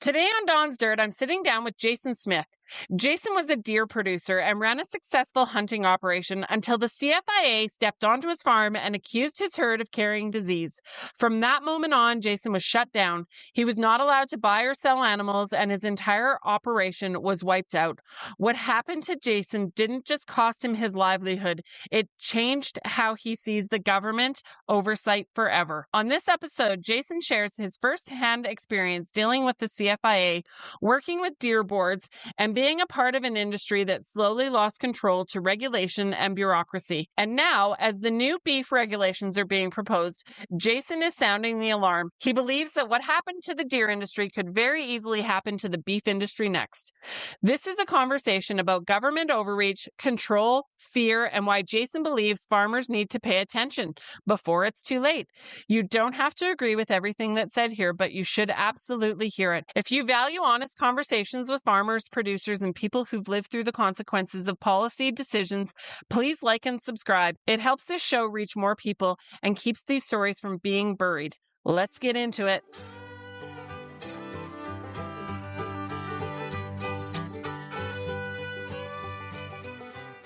Today on Don's Dirt, I'm sitting down with Jason Smith. Jason was a deer producer and ran a successful hunting operation until the CFIA stepped onto his farm and accused his herd of carrying disease. From that moment on, Jason was shut down. He was not allowed to buy or sell animals, and his entire operation was wiped out. What happened to Jason didn't just cost him his livelihood, it changed how he sees the government oversight forever. On this episode, Jason shares his firsthand experience dealing with the CFIA, working with deer boards, and being a part of an industry that slowly lost control to regulation and bureaucracy. And now, as the new beef regulations are being proposed, Jason is sounding the alarm. He believes that what happened to the deer industry could very easily happen to the beef industry next. This is a conversation about government overreach, control, fear, and why Jason believes farmers need to pay attention before it's too late. You don't have to agree with everything that's said here, but you should absolutely hear it. If you value honest conversations with farmers, producers, and people who've lived through the consequences of policy decisions, please like and subscribe. It helps this show reach more people and keeps these stories from being buried. Let's get into it.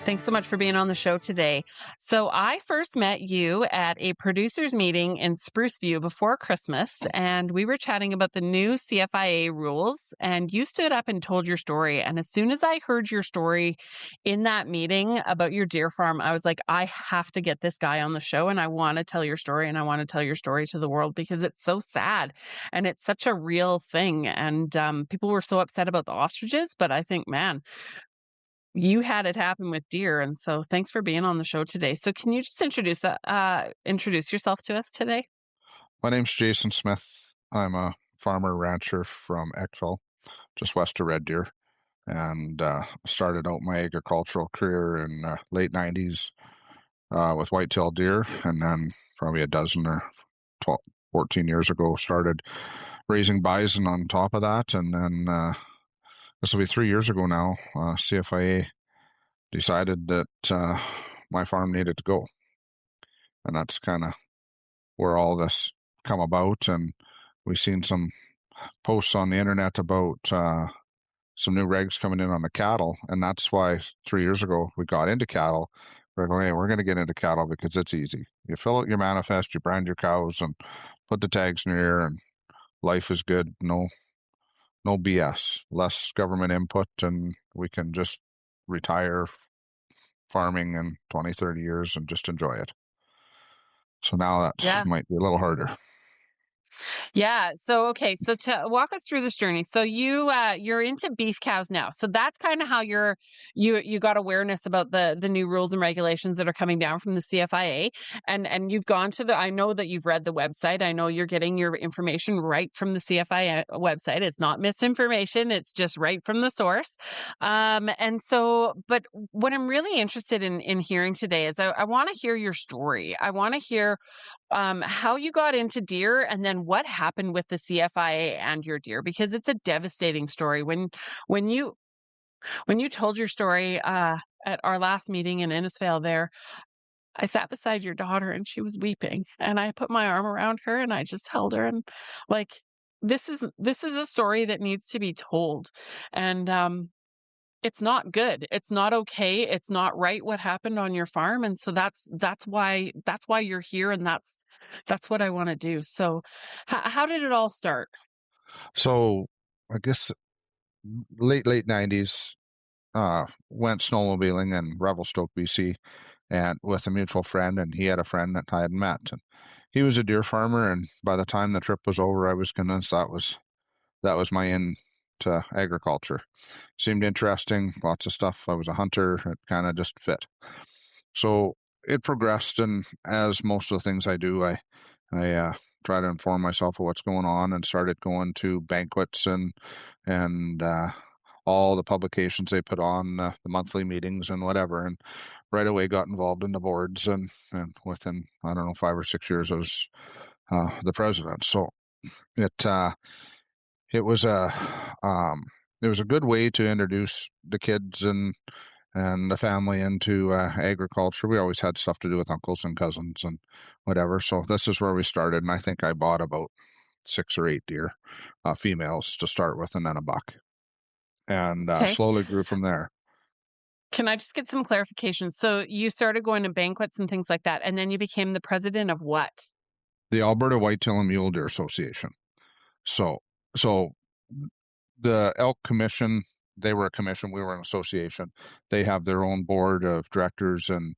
Thanks so much for being on the show today. So I first met you at a producers meeting in Spruce View before Christmas, and we were chatting about the new CFIA rules, and you stood up and told your story. And as soon as I heard your story in that meeting about your deer farm, I was like, I have to get this guy on the show, and I want to tell your story, and I want to tell your story to the world because it's so sad, and it's such a real thing. And people were so upset about the ostriches, but I think, man, you had it happen with deer, and so thanks for being on the show today. So can you just introduce yourself to us today? My name's Jason Smith. I'm a farmer rancher from Eckville, just west of Red Deer, and started out my agricultural career in late 90s with whitetail deer, and then probably a dozen or 12, 14 years ago started raising bison on top of that, and then this will be 3 years ago now, CFIA decided that my farm needed to go. And that's kind of where all this come about. And we've seen some posts on the internet about some new regs coming in on the cattle. And that's why 3 years ago we got into cattle. We're going, hey, we're going to get into cattle because it's easy. You fill out your manifest, you brand your cows and put the tags in your ear, and life is good. No BS, less government input, and we can just retire farming in 20, 30 years and just enjoy it. So now that might be a little harder. Yeah. So, okay. So to walk us through this journey. So you're into beef cows now. So that's kind of how you got awareness about the new rules and regulations that are coming down from the CFIA. And you've gone to I know that you've read the website. I know you're getting your information right from the CFIA website. It's not misinformation. It's just right from the source. And so, but what I'm really interested in hearing today is I want to hear your story. I want to hear how you got into deer, and then what happened with the CFIA and your deer, because it's a devastating story. When you told your story at our last meeting in Innisfail there, I sat beside your daughter and she was weeping, and I put my arm around her and I just held her, and like, this is a story that needs to be told. And it's not good. It's not okay. It's not right what happened on your farm. And so that's why you're here, and that's what I want to do. So how did it all start? So I guess late 90s, went snowmobiling in Revelstoke, BC, and with a mutual friend, and he had a friend that I had met, and he was a deer farmer. And by the time the trip was over, I was convinced that was my end to agriculture. Seemed interesting, lots of stuff. I was a hunter. It kind of just fit. So it progressed, and as most of the things I do, I try to inform myself of what's going on, and started going to banquets and all the publications they put on, the monthly meetings and whatever, and right away got involved in the boards, and within, I don't know, 5 or 6 years I was the president. So it was a good way to introduce the kids and the family into agriculture. We always had stuff to do with uncles and cousins and whatever. So this is where we started, and I think I bought about 6 or 8 deer, females to start with, and then a buck, and Okay. slowly grew from there. Can I just get some clarification? So you started going to banquets and things like that, and then you became the president of what? The Alberta Whitetail and Mule Deer Association. So, so the Elk Commission, they were a commission, we were an association. They have their own board of directors and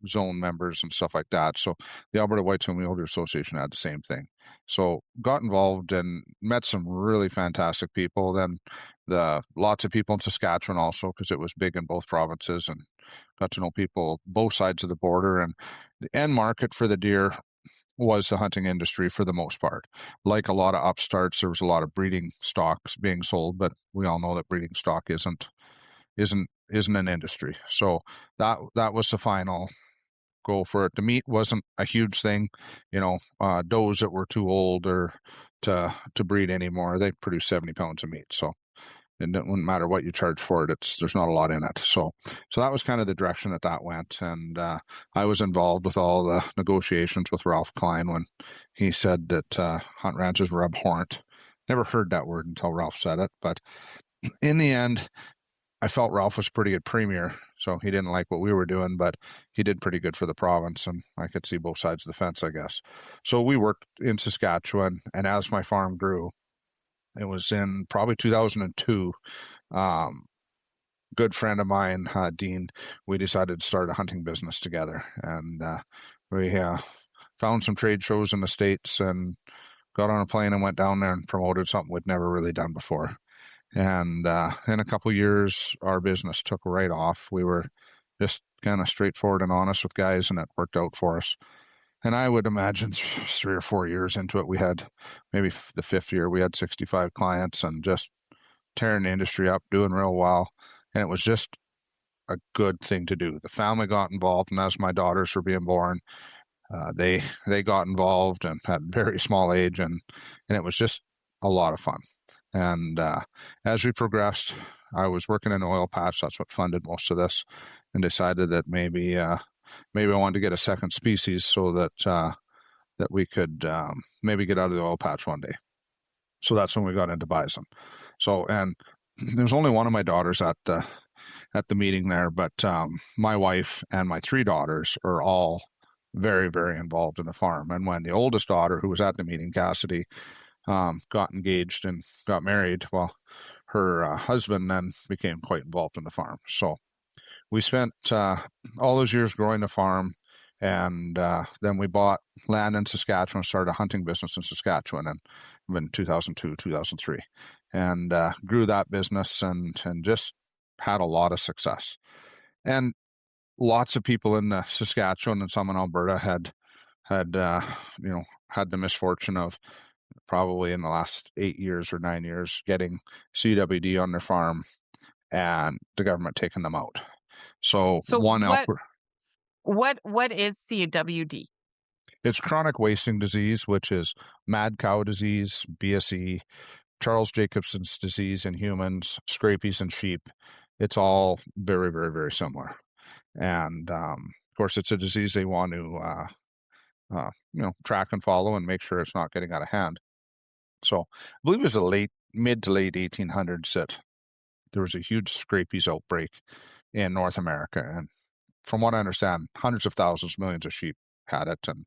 zone members and stuff like that. So the Alberta Whitetail Mule Deer Association had the same thing. So got involved and met some really fantastic people. Then lots of people in Saskatchewan also, because it was big in both provinces, and got to know people both sides of the border. And the end market for the deer was the hunting industry for the most part. Like a lot of upstarts, there was a lot of breeding stocks being sold, but we all know that breeding stock isn't an industry. So that was the final goal for it. The meat wasn't a huge thing, does that were too old or to breed anymore. They produce 70 pounds of meat, so it wouldn't matter what you charge for it. There's not a lot in it. So that was kind of the direction that went. And I was involved with all the negotiations with Ralph Klein when he said that hunt ranches were abhorrent. Never heard that word until Ralph said it. But in the end, I felt Ralph was pretty good premier. So he didn't like what we were doing, but he did pretty good for the province. And I could see both sides of the fence, I guess. So we worked in Saskatchewan. And as my farm grew, it was in probably 2002. Good friend of mine, Dean, we decided to start a hunting business together. And we found some trade shows in the States and got on a plane and went down there and promoted something we'd never really done before. And in a couple of years, our business took right off. We were just kind of straightforward and honest with guys, and it worked out for us. And I would imagine 3 or 4 years into it, we had maybe the 5th year, we had 65 clients and just tearing the industry up, doing real well. And it was just a good thing to do. The family got involved, and as my daughters were being born, they got involved and at a very small age, and it was just a lot of fun. And as we progressed, I was working in an oil patch. That's what funded most of this, and decided that maybe I wanted to get a second species so that we could maybe get out of the oil patch one day. So that's when we got into bison. So, and there was only one of my daughters at the meeting there, but my wife and my 3 daughters are all very, very involved in the farm. And when the oldest daughter, who was at the meeting, Cassidy, got engaged and got married, well, her husband then became quite involved in the farm. So we spent all those years growing the farm, and then we bought land in Saskatchewan, started a hunting business in Saskatchewan in 2002, 2003, and grew that business and just had a lot of success. And lots of people in Saskatchewan and some in Alberta had the misfortune of probably in the last 8 years or 9 years getting CWD on their farm and the government taking them out. So what is CWD? It's chronic wasting disease, which is mad cow disease, BSE, Charles Jacobson's disease in humans, scrapies in sheep. It's all very, very, very similar. And of course, it's a disease they want to track and follow and make sure it's not getting out of hand. So I believe it was the mid to late 1800s that there was a huge scrapies outbreak in North America. And from what I understand, hundreds of thousands, millions of sheep had it and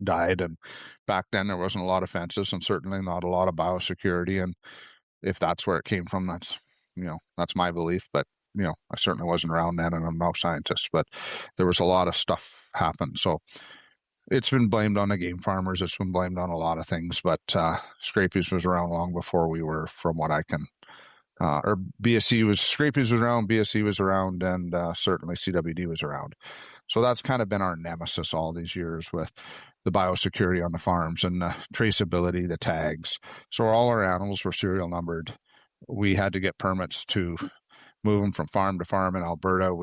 died. And back then there wasn't a lot of fences and certainly not a lot of biosecurity. And if that's where it came from, that's my belief. But I certainly wasn't around then, and I'm no scientist, but there was a lot of stuff happened. So it's been blamed on the game farmers. It's been blamed on a lot of things, but scrapies was around long before we were, from what I can. Or scrapies was around, BSE was around, and certainly CWD was around. So that's kind of been our nemesis all these years with the biosecurity on the farms and the traceability, the tags. So all our animals were serial numbered. We had to get permits to move them from farm to farm in Alberta.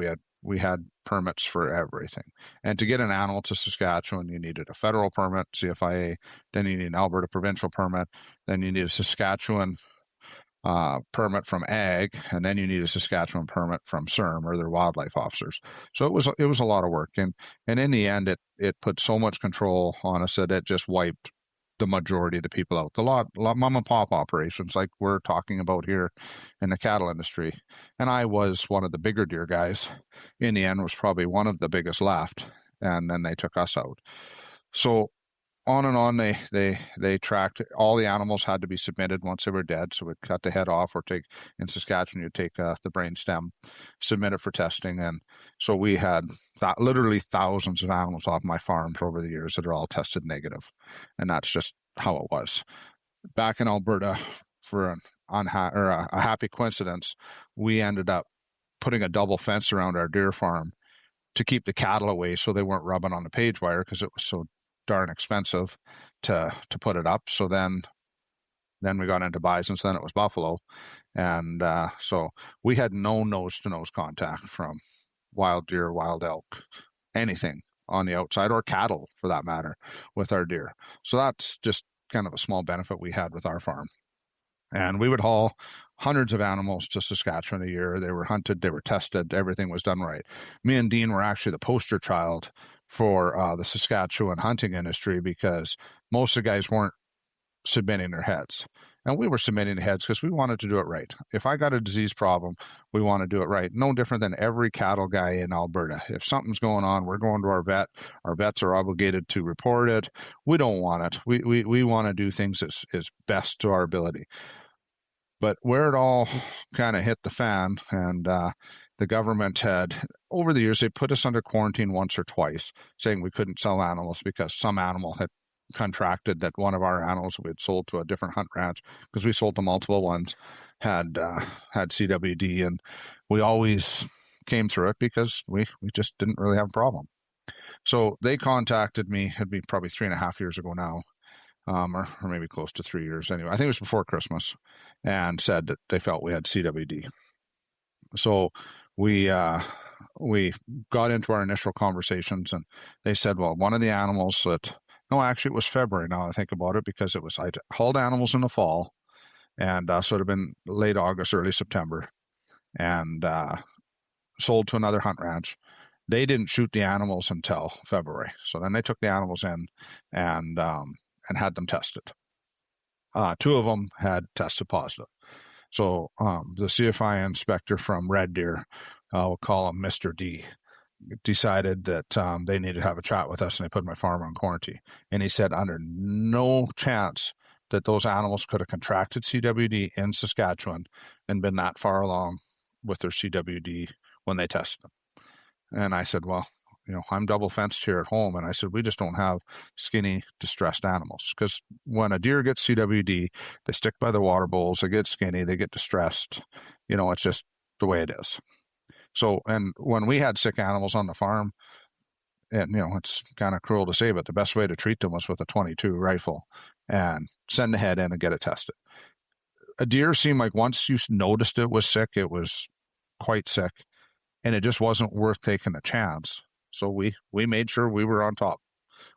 We had permits for everything. And to get an animal to Saskatchewan, you needed a federal permit, CFIA, then you need an Alberta provincial permit, then you need a Saskatchewan permit from Ag, and then you need a Saskatchewan permit from CERM or their wildlife officers. So it was a lot of work, and in the end, it put so much control on us that it just wiped the majority of the people out. The lot mom and pop operations like we're talking about here in the cattle industry. And I was one of the bigger deer guys. In the end, was probably one of the biggest left, and then they took us out. So on and on, they tracked all the animals had to be submitted once they were dead. So we'd cut the head off, or take in Saskatchewan, you'd take the brain stem, submit it for testing, and so we had literally thousands of animals off my farm over the years that are all tested negative, and that's just how it was. Back in Alberta, for a happy coincidence, we ended up putting a double fence around our deer farm to keep the cattle away, so they weren't rubbing on the page wire because it was so darn expensive to put it up. So then we got into bisons, then it was buffalo, and so we had no nose-to-nose contact from wild deer, wild elk, anything on the outside, or cattle for that matter, with our deer. So that's just kind of a small benefit we had with our farm. And we would haul hundreds of animals to Saskatchewan a year. They were hunted, they were tested, everything was done right. Me and Dean were actually the poster child for the Saskatchewan hunting industry, because most of the guys weren't submitting their heads. And we were submitting the heads because we wanted to do it right. If I got a disease problem, we want to do it right. No different than every cattle guy in Alberta. If something's going on, we're going to our vet. Our vets are obligated to report it. We don't want it. We want to do things as best to our ability. But where it all kind of hit the fan, and the government had, over the years, they put us under quarantine once or twice, saying we couldn't sell animals because some animal had contracted, that one of our animals we had sold to a different hunt ranch, because we sold to multiple ones, had CWD, and we always came through it because we just didn't really have a problem. So they contacted me, it'd be probably 3.5 years ago now, or maybe close to 3 years anyway. I think it was before Christmas, and said that they felt we had CWD. So we got into our initial conversations, and they said, well, one of the animals that, no, actually it was February now I think about it, because I hauled animals in the fall, and so it had been late August, early September, and sold to another hunt ranch. They didn't shoot the animals until February. So then they took the animals in and had them tested. Two of them had tested positive. So the CFIA inspector from Red Deer, we'll call him Mr. D, decided that they needed to have a chat with us, and they put my farm on quarantine. And he said under no chance that those animals could have contracted CWD in Saskatchewan and been that far along with their CWD when they tested them. And I said, well, I'm double fenced here at home. And I said, we just don't have skinny, distressed animals. Because when a deer gets CWD, they stick by the water bowls, they get skinny, they get distressed. It's just the way it is. So, and when we had sick animals on the farm, and it's kind of cruel to say, but the best way to treat them was with a .22 rifle and send the head in and get it tested. A deer seemed like once you noticed it was sick, it was quite sick, and it just wasn't worth taking a chance. So we made sure we were on top.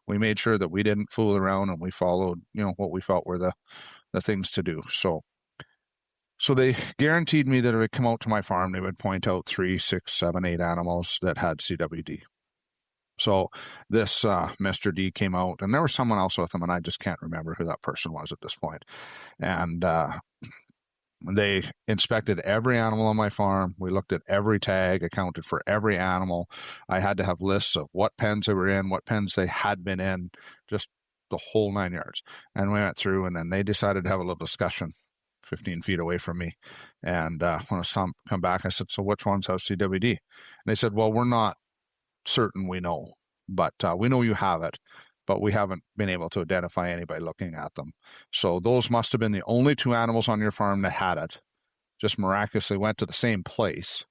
We made sure that we didn't fool around, and we followed, what we felt were the things to do. So they guaranteed me that if it come out to my farm, they would point out 3, 6, 7, 8 animals that had CWD. So this Mr. D came out, and there was someone else with him, and I just can't remember who that person was at this point. And they inspected every animal on my farm. We looked at every tag, accounted for every animal. I had to have lists of what pens they were in, what pens they had been in, just the whole 9 yards. And we went through, and then they decided to have a little discussion 15 feet away from me. And when I was come back, I said, so which ones have CWD? And they said, well, we're not certain we know, but we know you have it, but we haven't been able to identify anybody looking at them. So those must have been the only 2 animals on your farm that had it, just miraculously went to the same place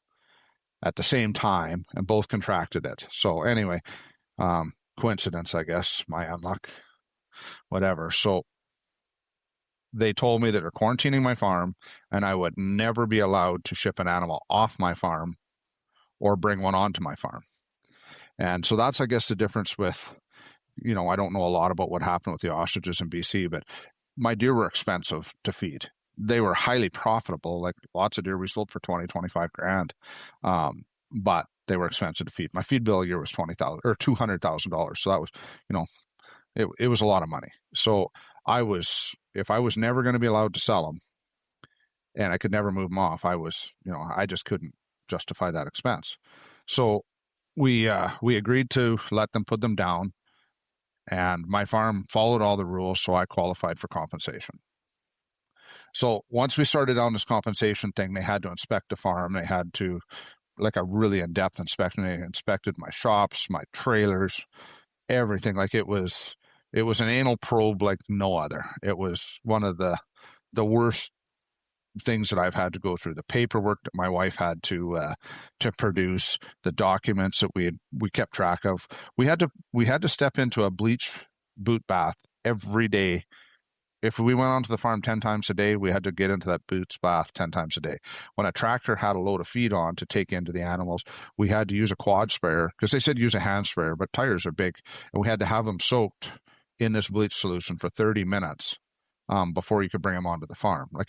at the same time, and both contracted it. So anyway, coincidence, I guess, my unluck, whatever. So they told me that they're quarantining my farm, and I would never be allowed to ship an animal off my farm or bring one onto my farm. And so that's, I guess, the difference with, I don't know a lot about what happened with the ostriches in BC, but my deer were expensive to feed. They were highly profitable, like lots of deer we sold for 20, 25 grand. But they were expensive to feed. My feed bill a year was $200,000. So that was, it was a lot of money. So if I was never going to be allowed to sell them and I could never move them off, I just couldn't justify that expense. So we agreed to let them put them down, and my farm followed all the rules, so I qualified for compensation. So once we started on this compensation thing, they had to inspect the farm. They had to, like, a really in-depth inspection. They inspected my shops, my trailers, everything. Like, it was an anal probe like no other. It was one of the worst things that I've had to go through. The paperwork that my wife had to produce, the documents that we kept track of. We had to step into a bleach boot bath every day. If we went onto the farm 10 times a day, we had to get into that boots bath 10 times a day. When a tractor had a load of feed on to take into the animals, we had to use a quad sprayer, because they said use a hand sprayer, but tires are big, and we had to have them soaked in this bleach solution for 30 minutes before you could bring them onto the farm. Like,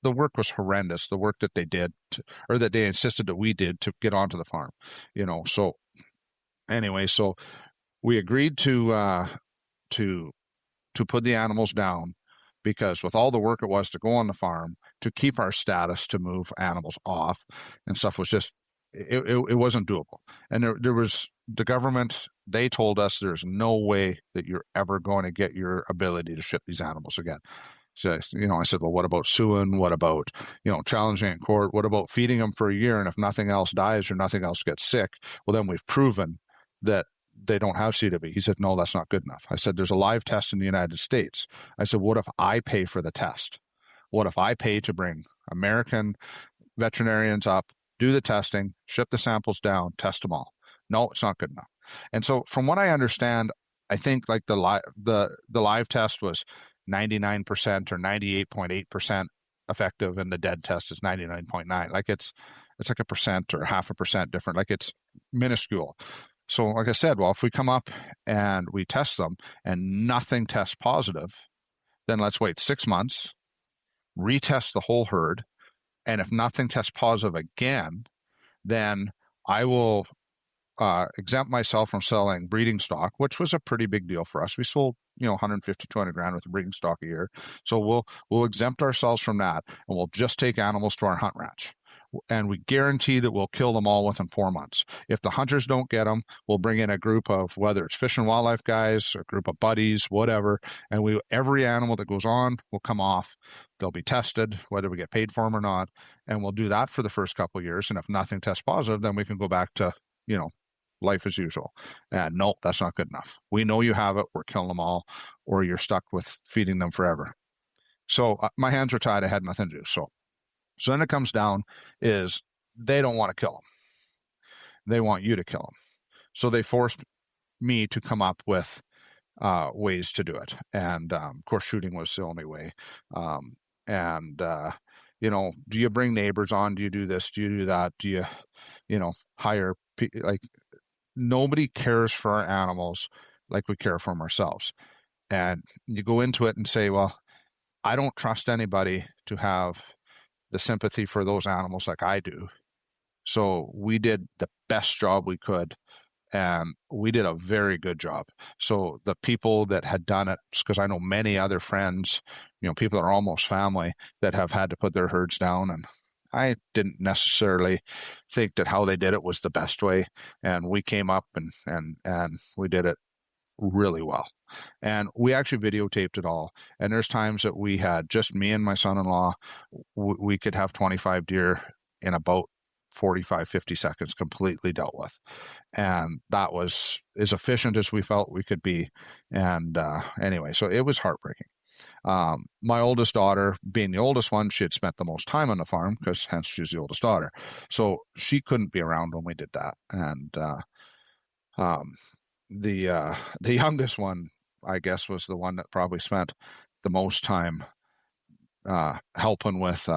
the work was horrendous, the work that they did or that they insisted that we did to get onto the farm. So anyway, so we agreed to put the animals down, because with all the work it was to go on the farm, to keep our status, to move animals off and stuff, was just, it wasn't doable. And there was the government, they told us there's no way that you're ever going to get your ability to ship these animals again. So, I said, well, what about suing? What about, challenging in court? What about feeding them for a year? And if nothing else dies or nothing else gets sick, well, then we've proven that they don't have CWD. He said, no, that's not good enough. I said, there's a live test in the United States. I said, what if I pay for the test? What if I pay to bring American veterinarians up, do the testing, ship the samples down, test them all? No, it's not good enough. And so from what I understand, I think like the live test was 99% or 98.8% effective, and the dead test is 99.9. Like, it's like 1% or 0.5% different. Like, it's minuscule. So like I said, well, if we come up and we test them and nothing tests positive, then let's wait 6 months, retest the whole herd, and if nothing tests positive again, then I will exempt myself from selling breeding stock, which was a pretty big deal for us. We sold 150, 200 grand worth of breeding stock a year. So we'll exempt ourselves from that, and we'll just take animals to our hunt ranch. And we guarantee that we'll kill them all within 4 months. If the hunters don't get them, we'll bring in a group of, whether it's fish and wildlife guys, a group of buddies, whatever, and every animal that goes on will come off. They'll be tested, whether we get paid for them or not, and we'll do that for the first couple of years. And if nothing tests positive, then we can go back to, life as usual. And no, that's not good enough. We know you have it. We're killing them all, or you're stuck with feeding them forever. So my hands were tied. I had nothing to do. So then it comes down is they don't want to kill them. They want you to kill them. So they forced me to come up with ways to do it. And of course, shooting was the only way. Do you bring neighbors on? Do you do this? Do you do that? Do you, hire like, nobody cares for our animals like we care for them ourselves. And you go into it and say, well, I don't trust anybody to have the sympathy for those animals like I do. So we did the best job we could, and we did a very good job. So the people that had done it, because I know many other friends, people that are almost family, that have had to put their herds down, and I didn't necessarily think that how they did it was the best way. And we came up and we did it really well. And we actually videotaped it all. And there's times that we had just me and my son-in-law, we could have 25 deer in about 45, 50 seconds completely dealt with. And that was as efficient as we felt we could be. And anyway, so it was heartbreaking. My oldest daughter, being the oldest one, she had spent the most time on the farm, because hence she's the oldest daughter. So she couldn't be around when we did that. And the youngest one, I guess, was the one that probably spent the most time helping with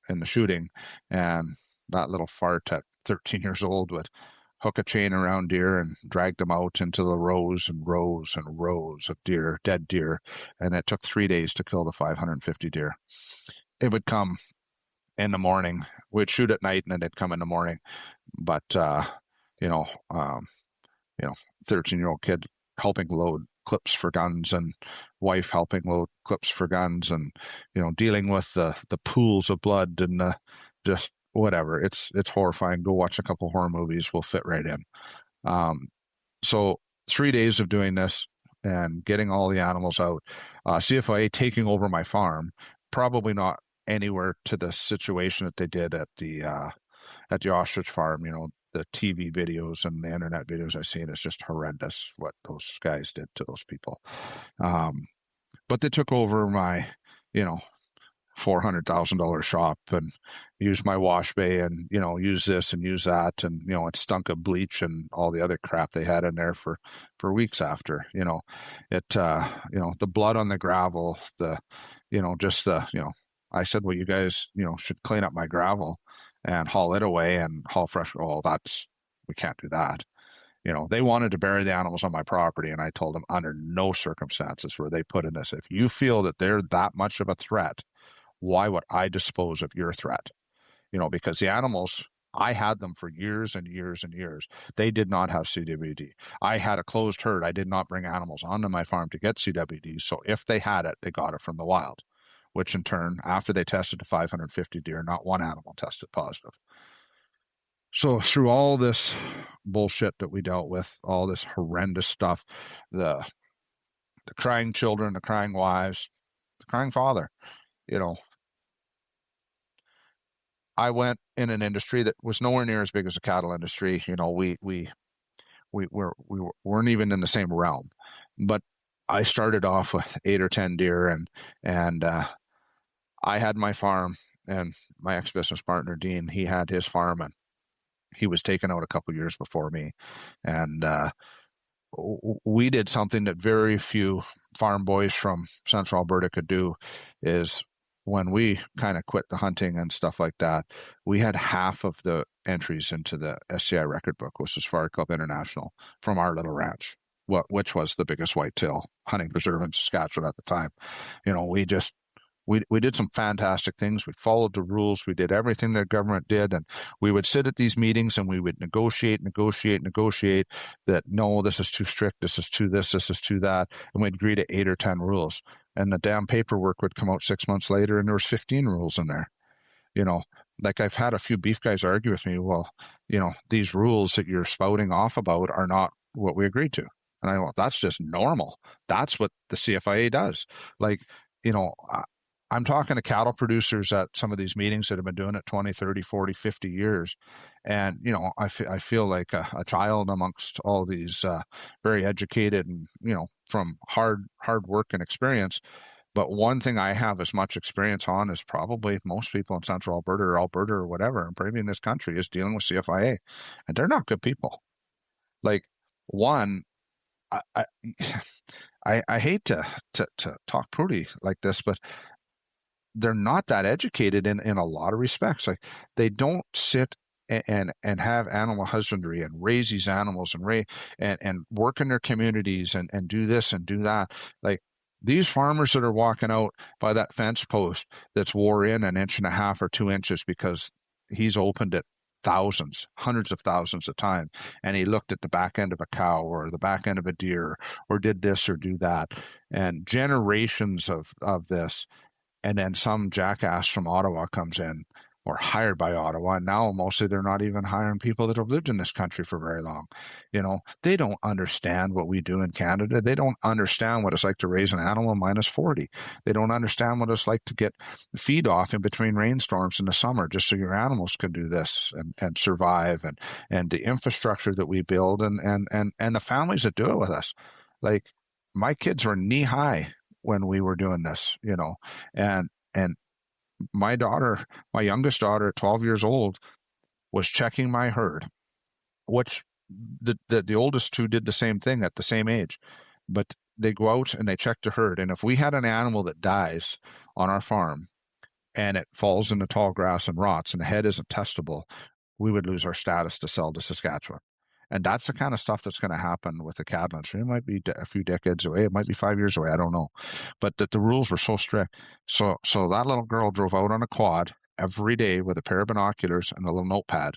in the shooting. And that little fart at 13 years old would hook a chain around deer and drag them out into the rows and rows and rows of deer, dead deer. And it took 3 days to kill the 550 deer. It would come in the morning. We'd shoot at night, and then it'd come in the morning. But 13-year-old kid helping load clips for guns and wife helping load clips for guns and, dealing with the pools of blood and the just whatever. It's horrifying. Go watch a couple horror movies. We'll fit right in. So 3 days of doing this and getting all the animals out, CFIA taking over my farm, probably not anywhere to the situation that they did at the ostrich farm. The TV videos and the internet videos I've seen, is just horrendous what those guys did to those people. But they took over my, $400,000 shop and use my wash bay and, use this and use that. And, it stunk of bleach and all the other crap they had in there for weeks after, the blood on the gravel, I said, well, you guys, should clean up my gravel and haul it away and haul fresh. Oh, we can't do that. They wanted to bury the animals on my property, and I told them under no circumstances were they put in this. If you feel that they're that much of a threat, why would I dispose of your threat? Because the animals, I had them for years and years and years. They did not have CWD. I had a closed herd. I did not bring animals onto my farm to get CWD. So if they had it, they got it from the wild, which in turn, after they tested to 550 deer, not one animal tested positive. So through all this bullshit that we dealt with, all this horrendous stuff, the crying children, the crying wives, the crying father, I went in an industry that was nowhere near as big as the cattle industry. We weren't even in the same realm, but I started off with 8 or 10 deer, and I had my farm, and my ex-business partner Dean, he had his farm, and he was taken out a couple years before me, and we did something that very few farm boys from Central Alberta could do. Is when we kind of quit the hunting and stuff like that, we had half of the entries into the SCI record book, which is Safari Club International, from our little ranch, which was the biggest whitetail hunting preserve in Saskatchewan at the time. We did some fantastic things. We followed the rules. We did everything the government did. And we would sit at these meetings and we would negotiate that, no, this is too strict. This is too this is too that. And we'd agree to 8 or 10 rules. And the damn paperwork would come out 6 months later and there was 15 rules in there. Like I've had a few beef guys argue with me, well, these rules that you're spouting off about are not what we agreed to. And I go, that's just normal. That's what the CFIA does. Like, I'm talking to cattle producers at some of these meetings that have been doing it 20, 30, 40, 50 years. And, I feel like a child amongst all these very educated and, from hard work and experience. But one thing I have as much experience on as probably most people in Central Alberta or whatever, and maybe in this country, is dealing with CFIA. And they're not good people. Like, one, I hate to talk pretty like this, but they're not that educated in a lot of respects. Like, they don't sit and have animal husbandry and raise these animals and work in their communities and do this and do that. Like, these farmers that are walking out by that fence post that's wore in an 1.5 or 2 inches because he's opened it thousands, hundreds of thousands of times, and he looked at the back end of a cow or the back end of a deer or did this or do that, and generations of this. And then some jackass from Ottawa comes in, or hired by Ottawa, and now mostly they're not even hiring people that have lived in this country for very long. They don't understand what we do in Canada. They don't understand what it's like to raise an animal -40. They don't understand what it's like to get feed off in between rainstorms in the summer just so your animals can do this and survive, and the infrastructure that we build and the families that do it with us. Like, my kids were knee high when we were doing this, and my youngest daughter at 12 years old was checking my herd, which the oldest two did the same thing at the same age, but they go out and they check the herd. And if we had an animal that dies on our farm and it falls in the tall grass and rots and the head isn't testable, we would lose our status to sell to Saskatchewan. And that's the kind of stuff that's going to happen with the cattle industry. It might be a few decades away. It might be 5 years away. I don't know. But the rules were so strict. So that little girl drove out on a quad every day with a pair of binoculars and a little notepad,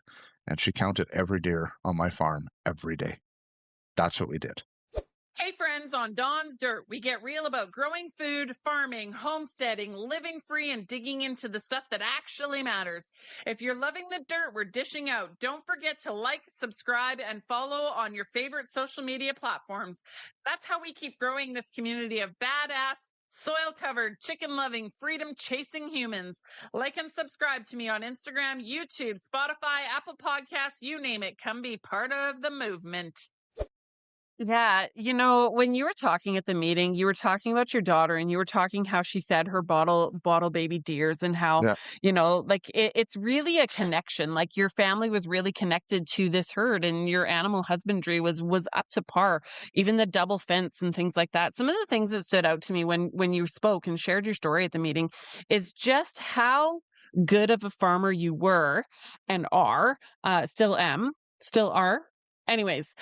and she counted every deer on my farm every day. That's what we did. Hey, friend. friends on Don's Dirt. We get real about growing food, farming, homesteading, living free, and digging into the stuff that actually matters. If you're loving the dirt we're dishing out, don't forget to like, subscribe, and follow on your favorite social media platforms. That's how we keep growing this community of badass, soil-covered, chicken-loving, freedom-chasing humans. Like and subscribe to me on Instagram, YouTube, Spotify, Apple Podcasts, you name it. Come be part of the movement. Yeah, when you were talking at the meeting, you were talking about your daughter and you were talking how she fed her bottle baby deers and how, Yeah. like it's really a connection. Like your family was really connected to this herd and your animal husbandry was up to par, even the double fence and things like that. Some of the things that stood out to me when you spoke and shared your story at the meeting is just how good of a farmer you were and are, still are. Anyways,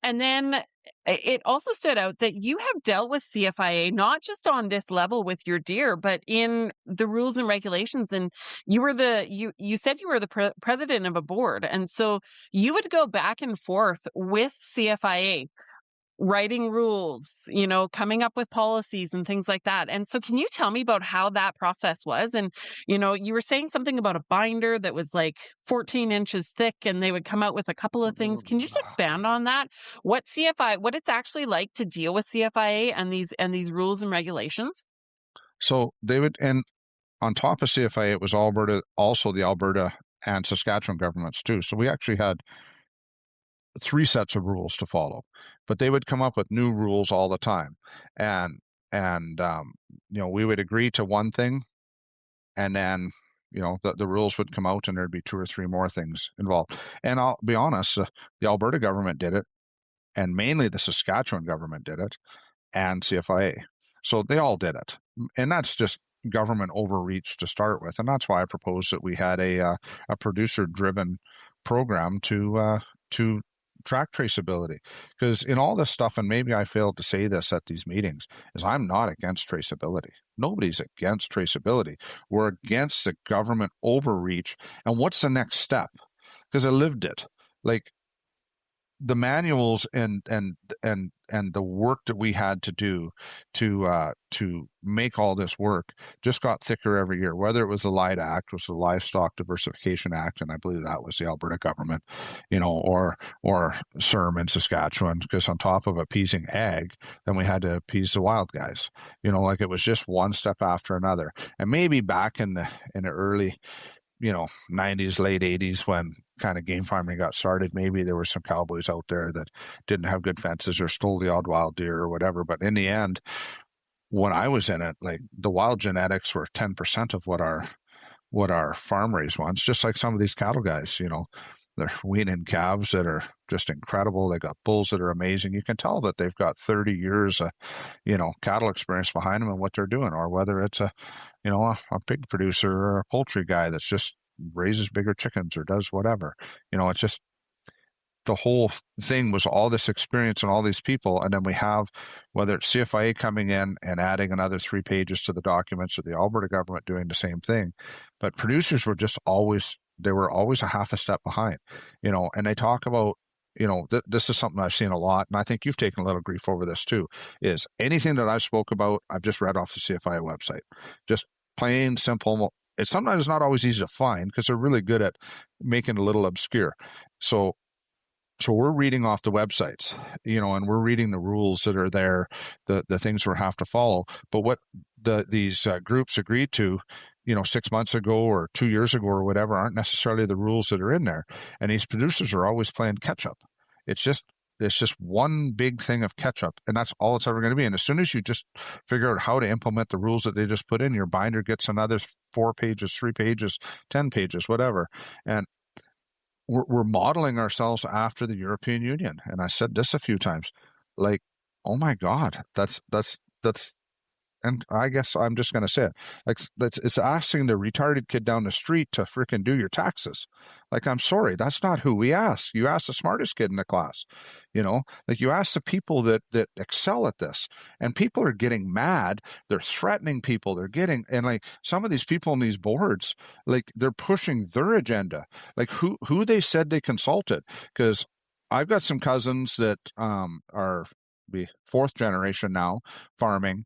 and then it also stood out that you have dealt with CFIA, not just on this level with your deer, but in the rules and regulations. And you were you said you were the president of a board. And so you would go back and forth with CFIA, writing rules, coming up with policies and things like that. And so can you tell me about how that process was? And, you were saying something about a binder that was like 14 inches thick and they would come out with a couple of things. Can you just expand on that? What it's actually like to deal with CFIA and these rules and regulations? So they would, and on top of CFIA, it was Alberta, also the Alberta and Saskatchewan governments too. So we actually had 3 sets of rules to follow, but they would come up with new rules all the time. And we would agree to one thing, and then, the rules would come out and there'd be 2 or 3 more things involved. And I'll be honest, the Alberta government did it, and mainly the Saskatchewan government did it, and CFIA. So they all did it. And that's just government overreach to start with. And that's why I proposed that we had a producer-driven program to track traceability. Because in all this stuff, and maybe I failed to say this at these meetings, is I'm not against traceability. Nobody's against traceability. We're against the government overreach. And what's the next step? Because I lived it. Like, the manuals and the work that we had to do to make all this work just got thicker every year. Whether it was the LIDA Act, was the Livestock Diversification Act, and I believe that was the Alberta government, or CERM in Saskatchewan, because on top of appeasing ag, then we had to appease the wild guys. Like it was just one step after another. And maybe back in the early 90s, late 80s, when kind of game farming got started, maybe there were some cowboys out there that didn't have good fences or stole the odd wild deer or whatever. But in the end, when I was in it, like the wild genetics were 10% of what our farm raised ones, just like some of these cattle guys, they're weaning calves that are just incredible. They got bulls that are amazing. You can tell that they've got 30 years of, cattle experience behind them and what they're doing, or whether it's a pig producer or a poultry guy that's just raises bigger chickens or does whatever. It's just the whole thing was all this experience and all these people. And then we have, whether it's CFIA coming in and adding another 3 pages to the documents, or the Alberta government doing the same thing. But producers were just always a half a step behind, and they talk about, this is something I've seen a lot, and I think you've taken a little grief over this too, is anything that I've spoke about, I've just read off the CFIA website. Just plain, simple. It's sometimes not always easy to find because they're really good at making it a little obscure. So we're reading off the websites, and we're reading the rules that are there, the things we have to follow. But what these groups agreed to, 6 months ago or 2 years ago or whatever, aren't necessarily the rules that are in there. And these producers are always playing catch up. It's just one big thing of catch up, and that's all it's ever going to be. And as soon as you just figure out how to implement the rules that they just put in, your binder gets another 4 pages, 3 pages, 10 pages, whatever. And we're modeling ourselves after the European Union. And I said this a few times, like, oh my God, that's, and I guess I'm just going to say it, like, it's asking the retarded kid down the street to freaking do your taxes. Like, I'm sorry, that's not who we ask. You ask the smartest kid in the class, like you ask the people that excel at this, and people are getting mad. They're threatening people. And like some of these people on these boards, like they're pushing their agenda, like who they said they consulted. Because I've got some cousins that are be fourth generation now farming,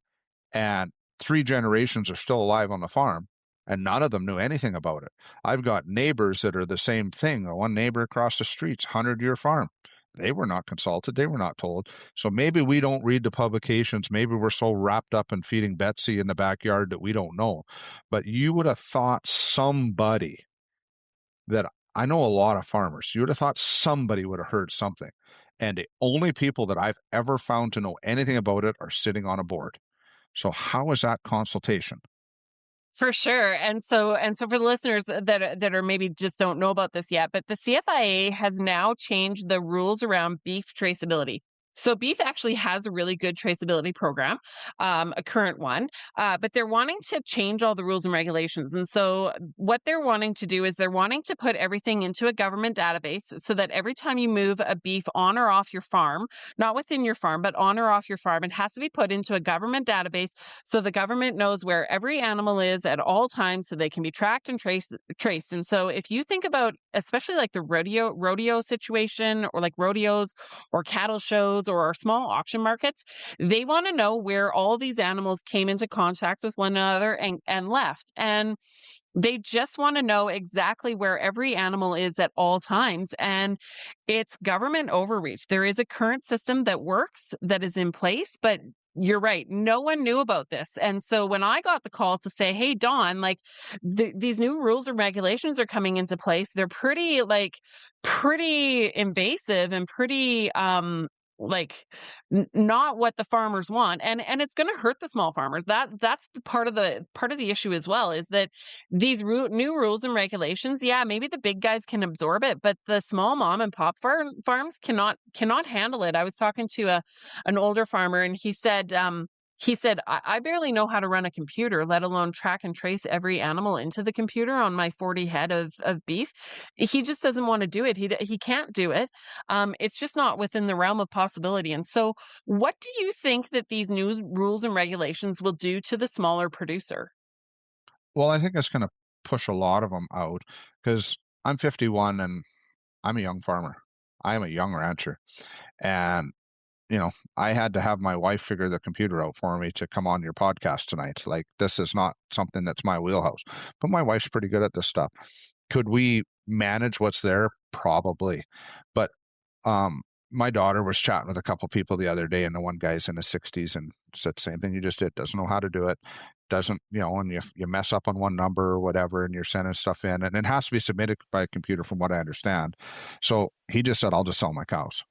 and 3 generations are still alive on the farm, and none of them knew anything about it. I've got neighbors that are the same thing. The one neighbor across the street's 100-year farm. They were not consulted. They were not told. So maybe we don't read the publications. Maybe we're so wrapped up in feeding Betsy in the backyard that we don't know. But you would have thought somebody that I know a lot of farmers. You would have thought somebody would have heard something. And the only people that I've ever found to know anything about it are sitting on a board. So how is that consultation? For sure. And so for the listeners that are maybe just don't know about this yet, but the CFIA has now changed the rules around beef traceability. So beef actually has a really good traceability program, a current one, but they're wanting to change all the rules and regulations. And so what they're wanting to do is they're wanting to put everything into a government database so that every time you move a beef on or off your farm, not within your farm, but on or off your farm, it has to be put into a government database so the government knows where every animal is at all times so they can be tracked and traced. And so if you think about especially like the rodeo situation or like rodeos or cattle shows or our small auction markets, they want to know where all these animals came into contact with one another and left. And they just want to know exactly where every animal is at all times. And it's government overreach. There is a current system that works, that is in place, but you're right. No one knew about this. And so when I got the call to say, hey, Dawn, like these new rules and regulations are coming into place, they're pretty invasive and pretty, like not what the farmers want, and it's going to hurt the small farmers. That's the part of the issue as well, is that these new rules and regulations, yeah, maybe the big guys can absorb it, but the small mom and pop farms cannot handle it. I was talking to an older farmer, and he said, I barely know how to run a computer, let alone track and trace every animal into the computer on my 40 head of beef. He just doesn't want to do it. He can't do it. It's just not within the realm of possibility. And so what do you think that these new rules and regulations will do to the smaller producer? Well, I think it's going to push a lot of them out because I'm 51 and I'm a young farmer. I am a young rancher. And, I had to have my wife figure the computer out for me to come on your podcast tonight. Like, this is not something that's my wheelhouse, but my wife's pretty good at this stuff. Could we manage what's there? Probably. But my daughter was chatting with a couple people the other day, and the one guy's in his 60s and said the same thing you just did. Doesn't know how to do it. Doesn't, and you mess up on one number or whatever, and you're sending stuff in, and it has to be submitted by a computer, from what I understand. So he just said, "I'll just sell my cows."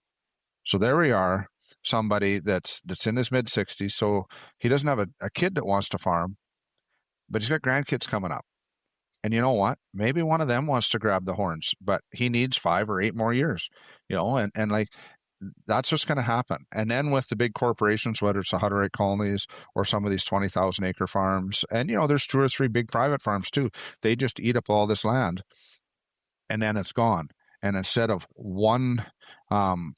So there we are, somebody that's in his mid 60s. So he doesn't have a kid that wants to farm, but he's got grandkids coming up. And you know what? Maybe one of them wants to grab the horns, but he needs 5 or 8 more years, and like that's what's going to happen. And then with the big corporations, whether it's the Hutterite colonies or some of these 20,000 acre farms, and there's 2 or 3 big private farms too, they just eat up all this land and then it's gone. And instead of one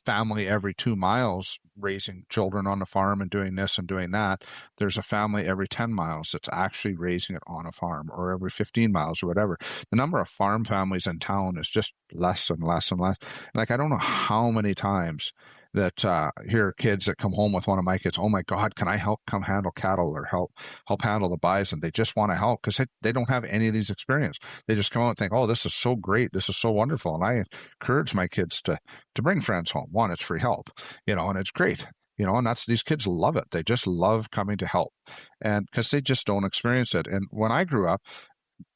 family every 2 miles raising children on the farm and doing this and doing that, there's a family every 10 miles that's actually raising it on a farm, or every 15 miles or whatever. The number of farm families in town is just less and less and less. Like, I don't know how many times that here are kids that come home with one of my kids. Oh my God, can I come handle cattle or help handle the bison? They just want to help because they don't have any of these experience. They just come out and think, oh, this is so great, this is so wonderful. And I encourage my kids to bring friends home. One, it's free help, and it's great. And these kids love it. They just love coming to help, and because they just don't experience it. And when I grew up,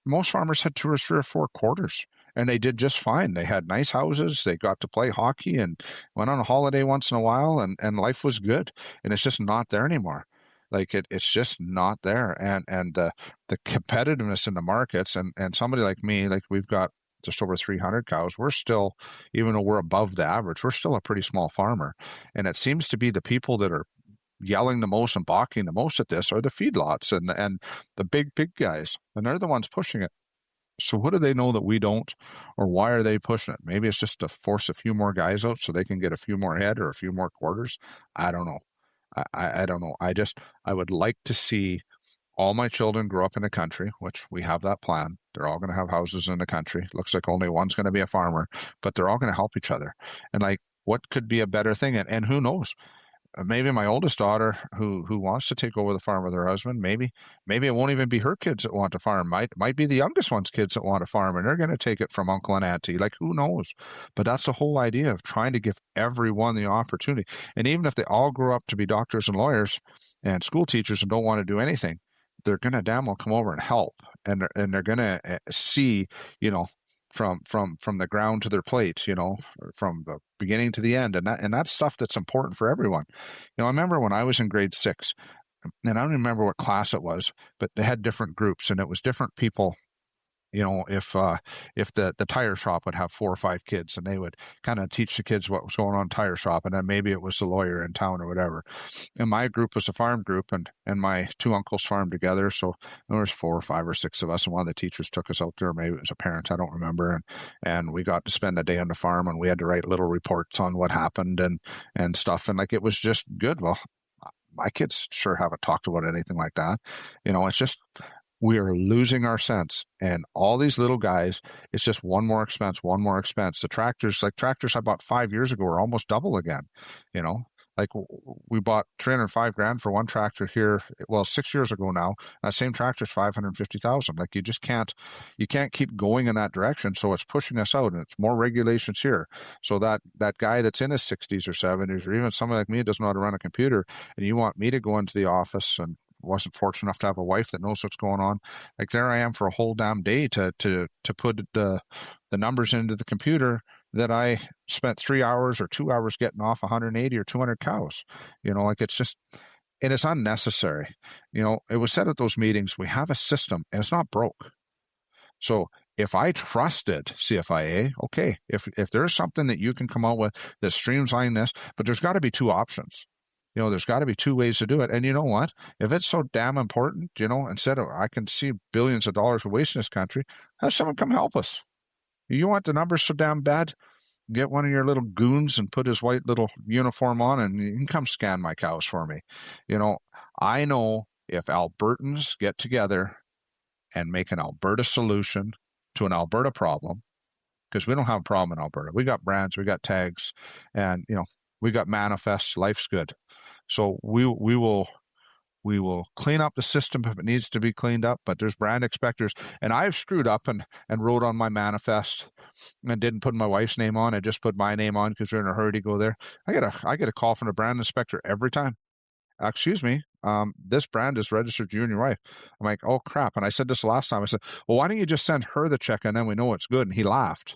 most farmers had 2 or 3 or 4 quarters, and they did just fine. They had nice houses. They got to play hockey and went on a holiday once in a while, and life was good. And it's just not there anymore. Like it's just not there. And the competitiveness in the markets, and somebody like me, like we've got just over 300 cows. We're still, even though we're above the average, we're still a pretty small farmer. And it seems to be the people that are yelling the most and balking the most at this are the feedlots and the big guys, and they're the ones pushing it. So what do they know that we don't, or why are they pushing it? Maybe it's just to force a few more guys out so they can get a few more head or a few more quarters. I don't know. I don't know. I would like to see all my children grow up in the country, which we have that plan. They're all going to have houses in the country. Looks like only one's going to be a farmer, but they're all going to help each other. And like, what could be a better thing? And who knows? maybe my oldest daughter who wants to take over the farm with her husband. Maybe it won't even be her kids that want to farm. Might be the youngest one's kids that want to farm, and they're going to take it from uncle and auntie. Like, who knows? But that's the whole idea of trying to give everyone the opportunity. And even if they all grow up to be doctors and lawyers and school teachers and don't want to do anything, they're going to damn well come over and help, and they're going to see, you know, from the ground to their plate, you know, from the beginning to the end, and that's stuff that's important for everyone. I remember when I was in grade 6, and I don't remember what class it was, but they had different groups, and it was different people. If the tire shop would have 4 or 5 kids, and they would kind of teach the kids what was going on in the tire shop, and then maybe it was the lawyer in town or whatever. And my group was a farm group, and my 2 uncles farmed together, so there was 4 or 5 or 6 of us, and one of the teachers took us out there. Maybe it was a parent, I don't remember, and we got to spend a day on the farm, and we had to write little reports on what happened and stuff, and like it was just good. Well, my kids sure haven't talked about anything like that. It's just we are losing our sense. And all these little guys, it's just one more expense, one more expense. The tractors, like tractors I bought 5 years ago, are almost double again. You know, like we bought 305 grand for one tractor here, well, 6 years ago now. That same tractor's 550,000. Like you can't keep going in that direction. So it's pushing us out, and it's more regulations here. So that guy that's in his 60s or 70s, or even someone like me, doesn't know how to run a computer, and you want me to go into the office, and wasn't fortunate enough to have a wife that knows what's going on. Like, there I am for a whole damn day to put the numbers into the computer that I spent 3 hours or 2 hours getting off 180 or 200 cows. Like, it's just, and it's unnecessary. It was said at those meetings, we have a system and it's not broke. So if I trusted CFIA, okay, if there's something that you can come out with that streamlines this, but there's got to be 2 options. There's got to be 2 ways to do it. And you know what? If it's so damn important, instead of, I can see billions of dollars of waste in this country, have someone come help us. You want the numbers so damn bad? Get one of your little goons and put his white little uniform on, and you can come scan my cows for me. I know if Albertans get together and make an Alberta solution to an Alberta problem, because we don't have a problem in Alberta. We got brands, we got tags, and we got manifests. Life's good. So we will clean up the system if it needs to be cleaned up, but there's brand inspectors, and I've screwed up and wrote on my manifest and didn't put my wife's name on. I just put my name on because we're in a hurry to go there. I get a call from the brand inspector every time. Excuse me, this brand is registered to you and your wife. I'm like, oh crap. And I said this last time. I said, well, why don't you just send her the check and then we know it's good? And he laughed.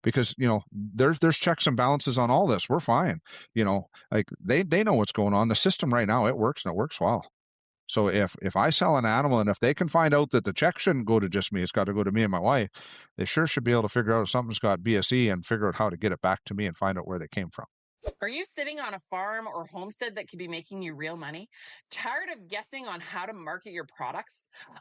Because there's checks and balances on all this. We're fine. Like they know what's going on. The system right now, it works, and it works well. So if I sell an animal, and if they can find out that the check shouldn't go to just me, it's got to go to me and my wife, they sure should be able to figure out if something's got BSE and figure out how to get it back to me and find out where they came from. Are you sitting on a farm or homestead that could be making you real money? Tired of guessing on how to market your products?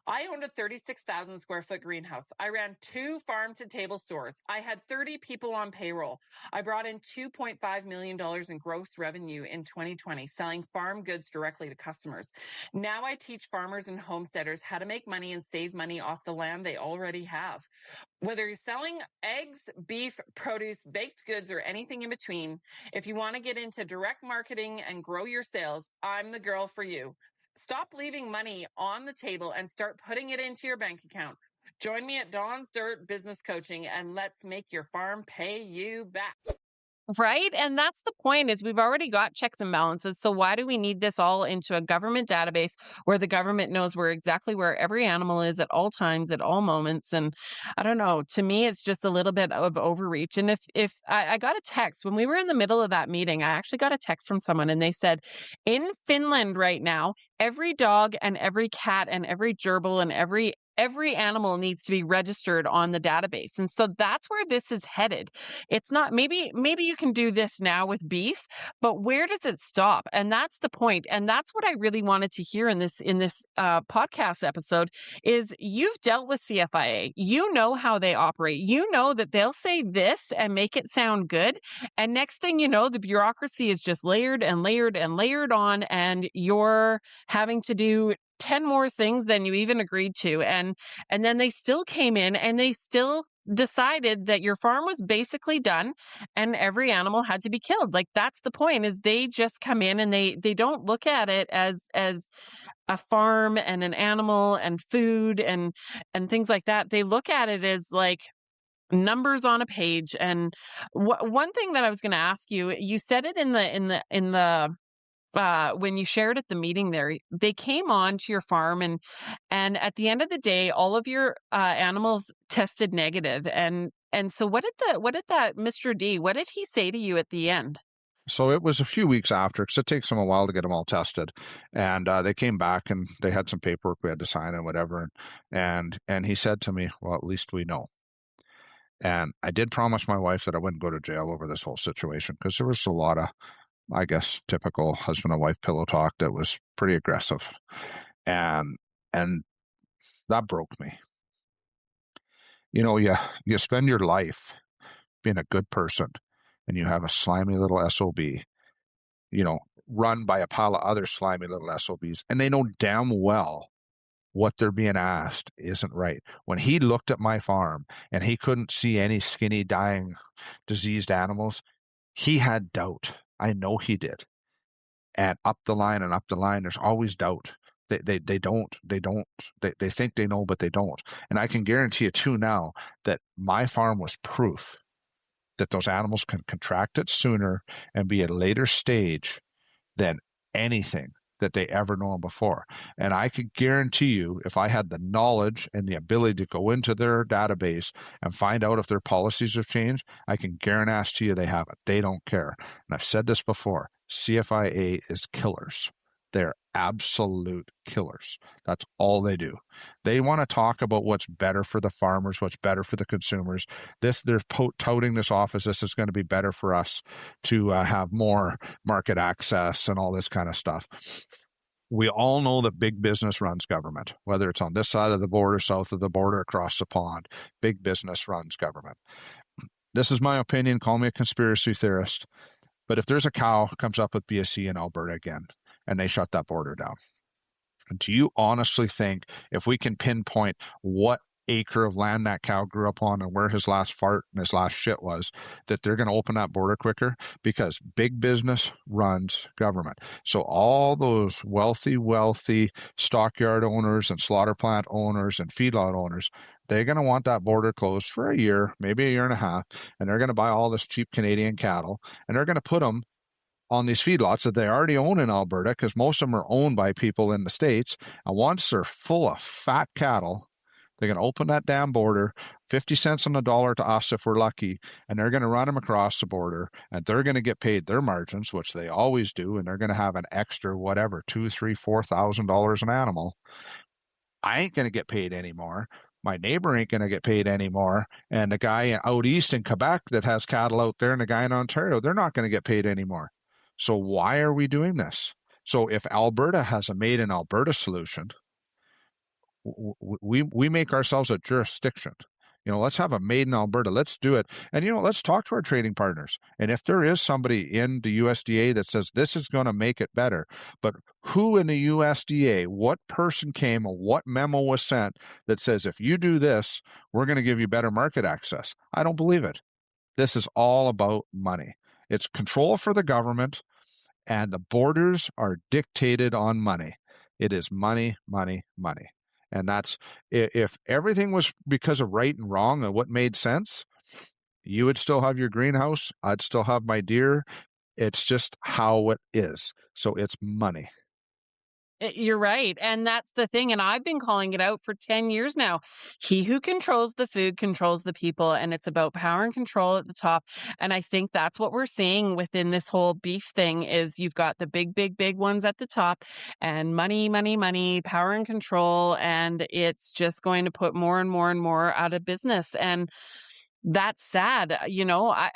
I owned a 36,000 square foot greenhouse. I ran 2 farm to table stores. I had 30 people on payroll. I brought in $2.5 million in gross revenue in 2020, selling farm goods directly to customers. Now I teach farmers and homesteaders how to make money and save money off the land they already have. Whether you're selling eggs, beef, produce, baked goods, or anything in between, if you want to get into direct marketing and grow your sales, I'm the girl for you. Stop leaving money on the table and start putting it into your bank account. Join me at Dawn's Dirt Business Coaching, and let's make your farm pay you back. Right? And that's the point, is we've already got checks and balances. So why do we need this all into a government database where the government knows exactly where every animal is at all times, at all moments? And I don't know, to me, it's just a little bit of overreach. And if I got a text when we were in the middle of that meeting, I actually got a text from someone, and they said, in Finland right now, every dog and every cat and every gerbil and every animal needs to be registered on the database. And so that's where this is headed. It's not, maybe you can do this now with beef, but where does it stop? And that's the point. And that's what I really wanted to hear in this podcast episode is, you've dealt with CFIA. You know how they operate. You know that they'll say this and make it sound good. And next thing you know, the bureaucracy is just layered and layered and layered on, and you're having to do 10 more things than you even agreed to. And then they still came in and they still decided that your farm was basically done and every animal had to be killed. Like, that's the point, is they just come in and they don't look at it as a farm and an animal and food and things like that. They look at it as like numbers on a page. And one thing that I was going to ask you, you said it in the when you shared at the meeting there, they came on to your farm and at the end of the day, all of your animals tested negative. And so what did that Mr. D, what did he say to you at the end? So it was a few weeks after, because it takes them a while to get them all tested, and they came back and they had some paperwork we had to sign and whatever, and he said to me, "Well, at least we know." And I did promise my wife that I wouldn't go to jail over this whole situation because there was a lot of, I guess, typical husband and wife pillow talk that was pretty aggressive, and and that broke me. You spend your life being a good person, and you have a slimy little SOB, you know, run by a pile of other slimy little SOBs, and they know damn well what they're being asked isn't right. When he looked at my farm and he couldn't see any skinny, dying, diseased animals, he had doubt. I know he did. And up the line and up the line, there's always doubt. They think they know, but they don't. And I can guarantee you too now that my farm was proof that those animals can contract it sooner and be at a later stage than anything that they ever known before. And I could guarantee you, if I had the knowledge and the ability to go into their database and find out if their policies have changed, I can guarantee you they haven't. They don't care. And I've said this before, CFIA is killers. They're absolute killers. That's all they do. They want to talk about what's better for the farmers, what's better for the consumers. They're touting this off as this is going to be better for us to have more market access and all this kind of stuff. We all know that big business runs government, whether it's on this side of the border, south of the border, across the pond. Big business runs government. This is my opinion. Call me a conspiracy theorist. But if there's a cow comes up with BSE in Alberta again, and they shut that border down, do you honestly think if we can pinpoint what acre of land that cow grew up on and where his last fart and his last shit was, that they're going to open that border quicker? Because big business runs government. So all those wealthy stockyard owners and slaughter plant owners and feedlot owners, they're going to want that border closed for a year, maybe a year and a half, and they're going to buy all this cheap Canadian cattle, and they're going to put them on these feedlots that they already own in Alberta, because most of them are owned by people in the States. And once they're full of fat cattle, they're going to open that damn border, 50 cents on the dollar to us if we're lucky, and they're going to run them across the border, and they're going to get paid their margins, which they always do, and they're going to have an extra whatever, $2,000, $3,000, $4,000 an animal. I ain't going to get paid anymore. My neighbor ain't going to get paid anymore. And the guy out east in Quebec that has cattle out there and the guy in Ontario, they're not going to get paid anymore. So why are we doing this? So if Alberta has a made in Alberta solution, we make ourselves a jurisdiction. Let's have a made in Alberta. Let's do it. And, let's talk to our trading partners. And if there is somebody in the USDA that says this is going to make it better, but who in the USDA, what person came or what memo was sent that says, if you do this, we're going to give you better market access? I don't believe it. This is all about money. It's control for the government, and the borders are dictated on money. It is money, money, money. And that's, if everything was because of right and wrong and what made sense, you would still have your greenhouse. I'd still have my deer. It's just how it is. So it's money. You're right. And that's the thing. And I've been calling it out for 10 years now. He who controls the food controls the people. And it's about power and control at the top. And I think that's what we're seeing within this whole beef thing is you've got the big ones at the top and money, money, money, power and control. And it's just going to put more and more and more out of business. And that's sad.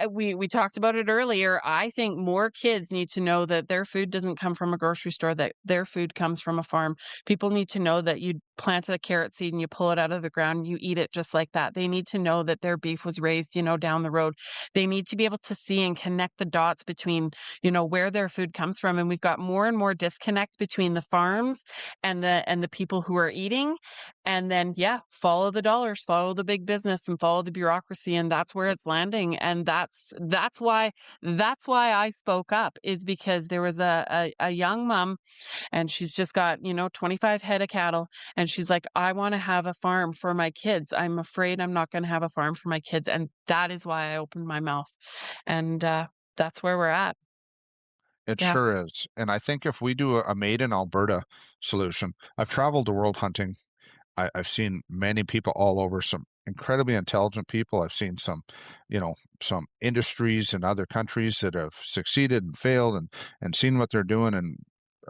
We talked about it earlier. I think more kids need to know that their food doesn't come from a grocery store, that their food comes from a farm. People need to know that plant a carrot seed and you pull it out of the ground and you eat it just like that. They need to know that their beef was raised, down the road. They need to be able to see and connect the dots between, where their food comes from. And we've got more and more disconnect between the farms and the people who are eating. And then, follow the dollars, follow the big business, and follow the bureaucracy, and that's where it's landing. And that's why I spoke up, is because there was a young mom, and she's just got 25 head of cattle, and she's like, I want to have a farm for my kids. I'm afraid I'm not going to have a farm for my kids, and that is why I opened my mouth. And that's where we're at. It Yeah. sure is. And I think if we do a made in Alberta solution, I've traveled the world hunting. I've seen many people all over, some incredibly intelligent people. I've seen some industries in other countries that have succeeded and failed, and seen what they're doing and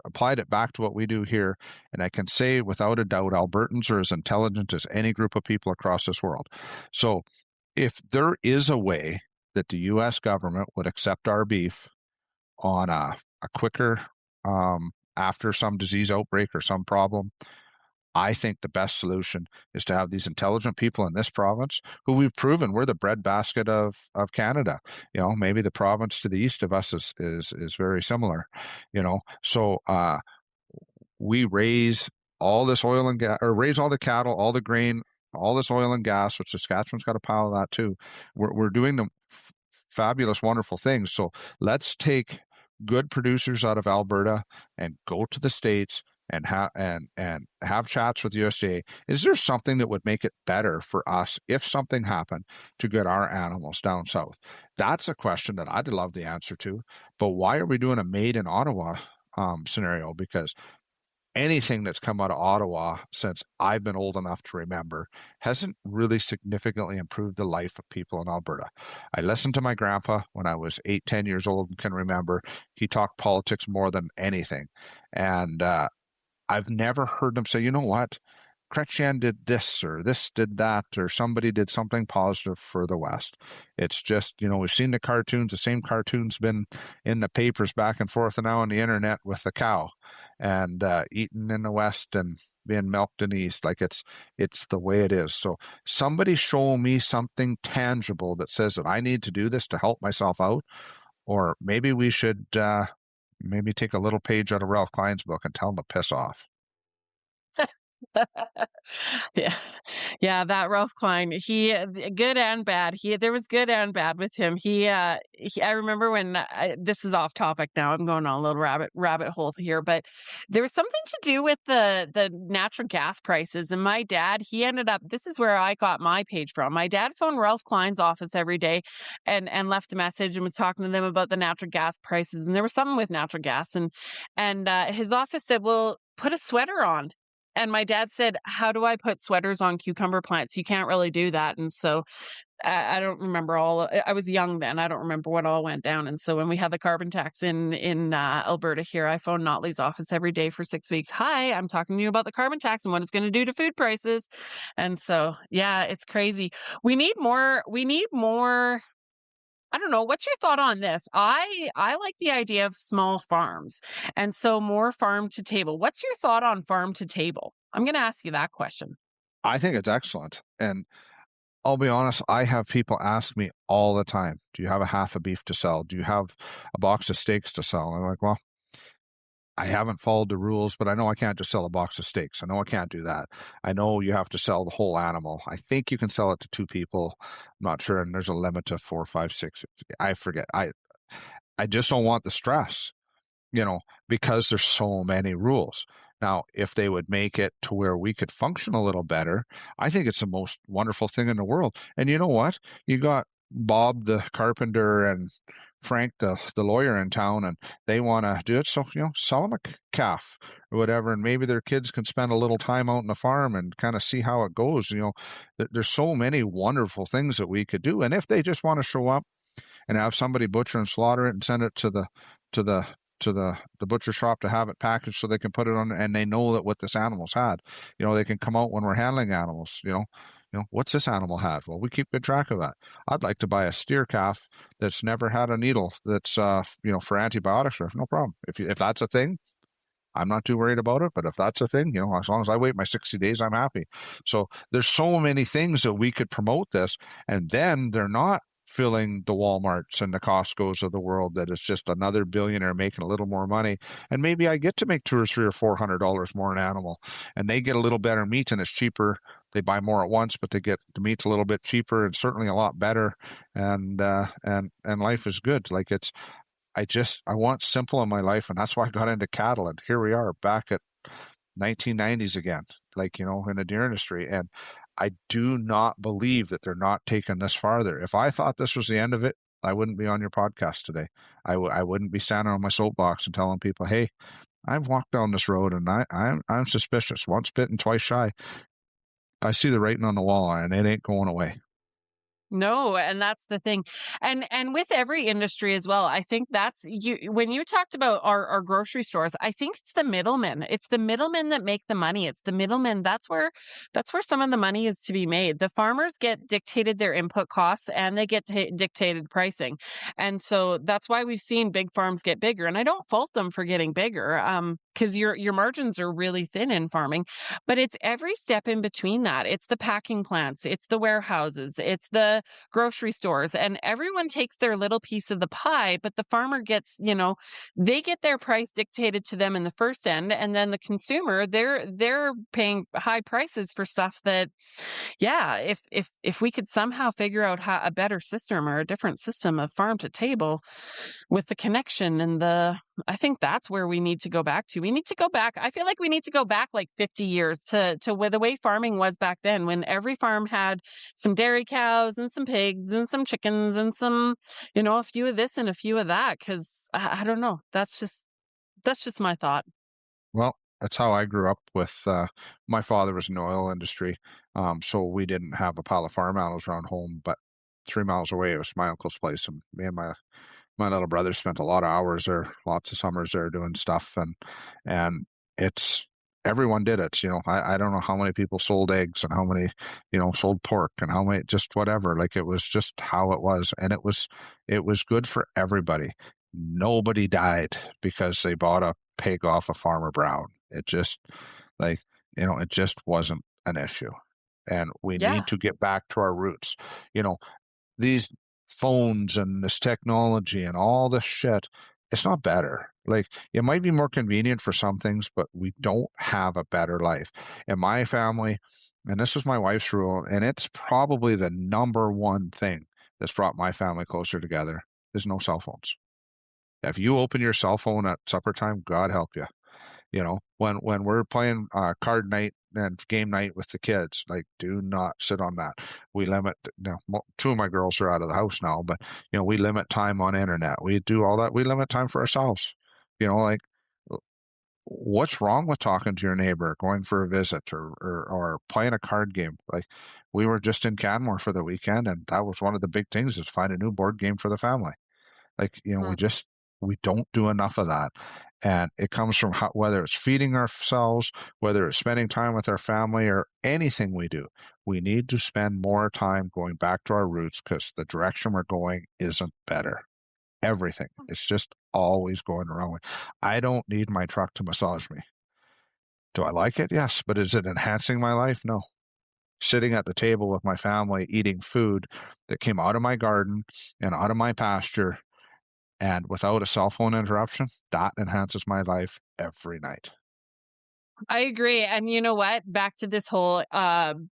applied it back to what we do here. And I can say without a doubt, Albertans are as intelligent as any group of people across this world. So if there is a way that the US government would accept our beef on a quicker, after some disease outbreak or some problem, I think the best solution is to have these intelligent people in this province who we've proven we're the breadbasket of Canada. Maybe the province to the east of us is very similar. So we raise all this oil and gas, or raise all the cattle, all the grain, all this oil and gas, which Saskatchewan's got a pile of that too. We're doing the fabulous, wonderful things. So let's take good producers out of Alberta and go to the States and have chats with USDA. Is there something that would make it better for us if something happened to get our animals down south? That's a question that I'd love the answer to. But why are we doing a made in Ottawa scenario? Because anything that's come out of Ottawa since I've been old enough to remember hasn't really significantly improved the life of people in Alberta. I listened to my grandpa when I was 8, 10 years old and can remember. He talked politics more than anything. And I've never heard him say, you know what? Chrétien did this or this did that, or somebody did something positive for the West. It's just, we've seen the cartoons, the same cartoons been in the papers back and forth and now on the internet with the cow and eaten in the West and being milked in the East. Like it's the way it is. So somebody show me something tangible that says that I need to do this to help myself out, or maybe we should maybe take a little page out of Ralph Klein's book and tell him to piss off. Yeah. Yeah, that Ralph Klein, he good and bad. There was good and bad with him. I remember when this is off topic now. I'm going on a little rabbit hole here, but there was something to do with the natural gas prices, and my dad, he ended up, this is where I got my page from. My dad phoned Ralph Klein's office every day and left a message and was talking to them about the natural gas prices, and there was something with natural gas, and his office said, "Well, put a sweater on." And my dad said, "How do I put sweaters on cucumber plants? You can't really do that." And so I don't remember I was young then. I don't remember what all went down. And so when we had the carbon tax in Alberta here, I phoned Notley's office every day for 6 weeks. "Hi, I'm talking to you about the carbon tax and what it's going to do to food prices." And so, yeah, it's crazy. We need more. I don't know. What's your thought on this? I like the idea of small farms, and so more farm to table. What's your thought on farm to table? I'm going to ask you that question. I think it's excellent. And I'll be honest, I have people ask me all the time, do you have a half a beef to sell? Do you have a box of steaks to sell? And I'm like, well, I haven't followed the rules, but I know I can't just sell a box of steaks. I know I can't do that. I know you have to sell the whole animal. I think you can sell it to 2 people. I'm not sure. And there's a limit to 4, 5, 6. I forget. I just don't want the stress, because there's so many rules. Now, if they would make it to where we could function a little better, I think it's the most wonderful thing in the world. And you know what? You got Bob the carpenter and Frank the lawyer in town, and they want to do it. So, sell them a calf or whatever, and maybe their kids can spend a little time out in the farm and kind of see how it goes. There's so many wonderful things that we could do. And if they just want to show up and have somebody butcher and slaughter it and send it to the butcher shop to have it packaged so they can put it on, and they know that what this animal's had. They can come out when we're handling animals. What's this animal had? Well, we keep good track of that. I'd like to buy a steer calf that's never had a needle that's for antibiotics. Or no problem. If that's a thing, I'm not too worried about it. But if that's a thing, as long as I wait my 60 days, I'm happy. So there's so many things that we could promote this, and then they're not filling the Walmarts and the Costco's of the world that it's just another billionaire making a little more money. And maybe I get to make two or three or $400 more an animal, and they get a little better meat and it's cheaper. They buy more at once, but they get the meat a little bit cheaper and certainly a lot better. And life is good. Like I want simple in my life, and that's why I got into cattle. And here we are back at 1990s again, like, in the deer industry. And I do not believe that they're not taking this farther. If I thought this was the end of it, I wouldn't be on your podcast today. I wouldn't be standing on my soapbox and telling people, hey, I've walked down this road and I'm suspicious. Once bitten, twice shy. I see the writing on the wall and it ain't going away. No, and that's the thing. And with every industry as well, I think that's you when you talked about our grocery stores, I think it's the middlemen. It's the middlemen that make the money. It's the middlemen. That's where some of the money is to be made. The farmers get dictated their input costs and they get dictated pricing. And so that's why we've seen big farms get bigger. And I don't fault them for getting bigger. Because your margins are really thin in farming, but it's every step in between that. It's the packing plants, it's the warehouses, it's the grocery stores, and everyone takes their little piece of the pie, but the farmer gets, they get their price dictated to them in the first end, and then the consumer, they're paying high prices for stuff that, yeah, if we could somehow figure out how a better system or a different system of farm to table with the connection and I think that's where we need to go back to. We need to go back. I feel like we need to go back like 50 years to where the way farming was back then, when every farm had some dairy cows and some pigs and some chickens and some, a few of this and a few of that. Cause I don't know. That's just my thought. Well, that's how I grew up with my father was in the oil industry. So we didn't have a pile of farm animals around home, but 3 miles away it was my uncle's place, and me and my little brother spent a lot of hours there, lots of summers there doing stuff, and it's everyone did it. I don't know how many people sold eggs and how many, sold pork and how many, just whatever. Like, it was just how it was, and it was good for everybody. Nobody died because they bought a pig off of Farmer Brown. It just, like, it just wasn't an issue. And we Yeah. need to get back to our roots. You know, these phones and this technology and all this shit, it's not better. Like, it might be more convenient for some things, but we don't have a better life. In my family, and this is my wife's rule, and it's probably the number one thing that's brought my family closer together, is no cell phones. If you open your cell phone at supper time, God help you. When we're playing card night and game night with the kids, like, do not sit on that. We limit. Two of my girls are out of the house now, but we limit time on internet. We do all that. We limit time for ourselves. Like, what's wrong with talking to your neighbor, going for a visit, or playing a card game? Like, we were just in Canmore for the weekend, and that was one of the big things, is find a new board game for the family. Like, we don't do enough of that. And it comes from whether it's feeding ourselves, whether it's spending time with our family, or anything we do. We need to spend more time going back to our roots, because the direction we're going isn't better. Everything. It's just always going the wrong way. I don't need my truck to massage me. Do I like it? Yes. But is it enhancing my life? No. Sitting at the table with my family, eating food that came out of my garden and out of my pasture, and without a cell phone interruption, that enhances my life every night. I agree. And you know what? Back to this whole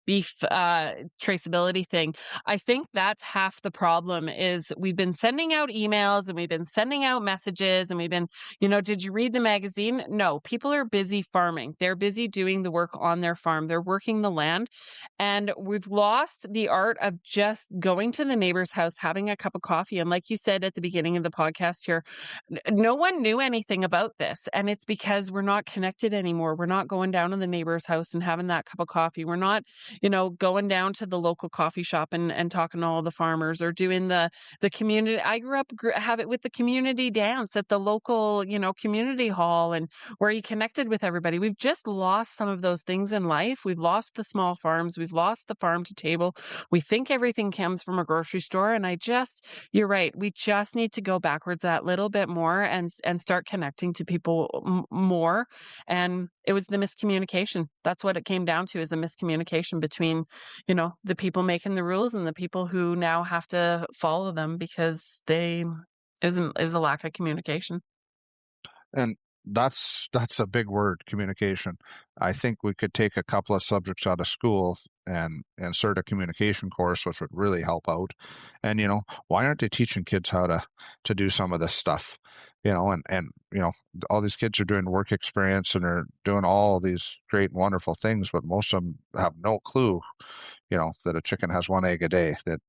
beef traceability thing. I think that's half the problem. Is we've been sending out emails and we've been sending out messages and we've been, did you read the magazine? No, people are busy farming. They're busy doing the work on their farm. They're working the land. And we've lost the art of just going to the neighbor's house, having a cup of coffee. And like you said at the beginning of the podcast here, no one knew anything about this. And it's because we're not connected anymore. We're not going down to the neighbor's house and having that cup of coffee. We're not, going down to the local coffee shop and talking to all the farmers, or doing the community. I grew up have it with the community dance at the local, community hall, and where you connected with everybody. We've just lost some of those things in life. We've lost the small farms. We've lost the farm to table. We think everything comes from a grocery store, and you're right. We just need to go backwards that little bit more and start connecting to people more. And it was the miscommunication. That's what it came down to, is a miscommunication between, the people making the rules and the people who now have to follow them, because it was a lack of communication. And that's a big word, communication. I think we could take a couple of subjects out of school and insert a communication course, which would really help out. And why aren't they teaching kids how to do some of this stuff? And all these kids are doing work experience and they're doing all these great, wonderful things, but most of them have no clue, that a chicken has one egg a day, that,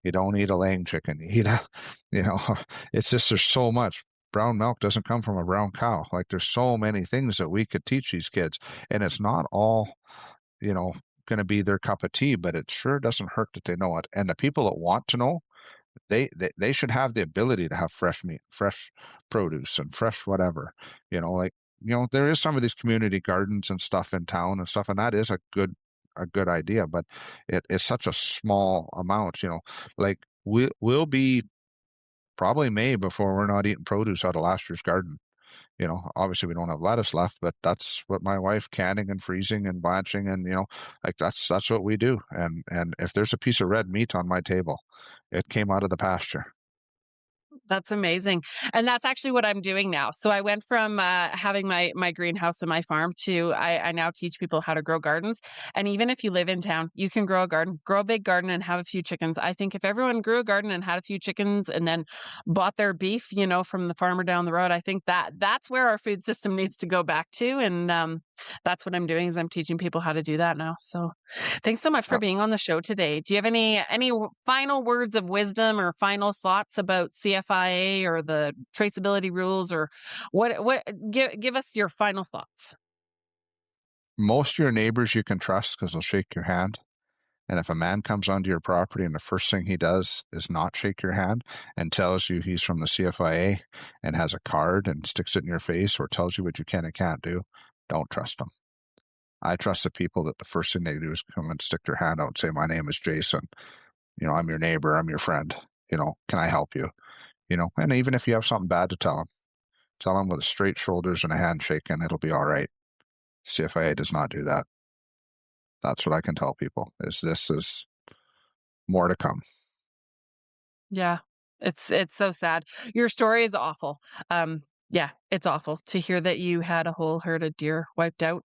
you don't eat a laying chicken, you eat you know, it's just, there's so much. Brown milk doesn't come from a brown cow. Like, there's so many things that we could teach these kids, and it's not all, going to be their cup of tea, but it sure doesn't hurt that they know it. And the people that want to know, they should have the ability to have fresh meat, fresh produce, and fresh whatever. There is some of these community gardens and stuff in town and stuff, and that is a good idea, but it's such a small amount. Like, we'll be probably May before we're not eating produce out of last year's garden. Obviously we don't have lettuce left, but that's what my wife canning and freezing and blanching, and like, that's what we do. And if there's a piece of red meat on my table, it came out of the pasture. That's amazing. And that's actually what I'm doing now. So I went from having my greenhouse and my farm to I now teach people how to grow gardens. And even if you live in town, you can grow a garden, grow a big garden and have a few chickens. I think if everyone grew a garden and had a few chickens and then bought their beef, from the farmer down the road, I think that's where our food system needs to go back to. And that's what I'm doing, is I'm teaching people how to do that now. So thanks so much for Uh, being on the show today. Do you have any final words of wisdom or final thoughts about CFIA or the traceability rules, or what give us your final thoughts? Most of your neighbors you can trust because they'll shake your hand. And if a man comes onto your property and the first thing he does is not shake your hand and tells you he's from the CFIA and has a card and sticks it in your face or tells you what you can and can't do, don't trust him. I trust the people that the first thing they do is come and stick their hand out and say, "My name is Jason. I'm your neighbor. I'm your friend. Can I help you?" And even if you have something bad to tell them with straight shoulders and a handshake, and it'll be all right. CFIA does not do that. That's what I can tell people, is this is more to come. Yeah. It's so sad. Your story is awful. Yeah, it's awful to hear that you had a whole herd of deer wiped out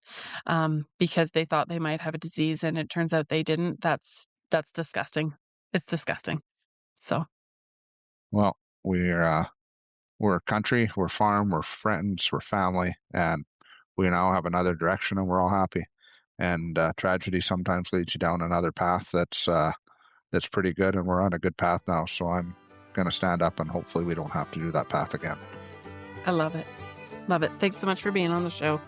because they thought they might have a disease and it turns out they didn't. That's disgusting. It's disgusting. So, Well, we're a country, we're farm, we're friends, we're family, and we now have another direction, and we're all happy. And tragedy sometimes leads you down another path that's pretty good, and we're on a good path now. So I'm going to stand up, and hopefully we don't have to do that path again. I love it. Love it. Thanks so much for being on the show.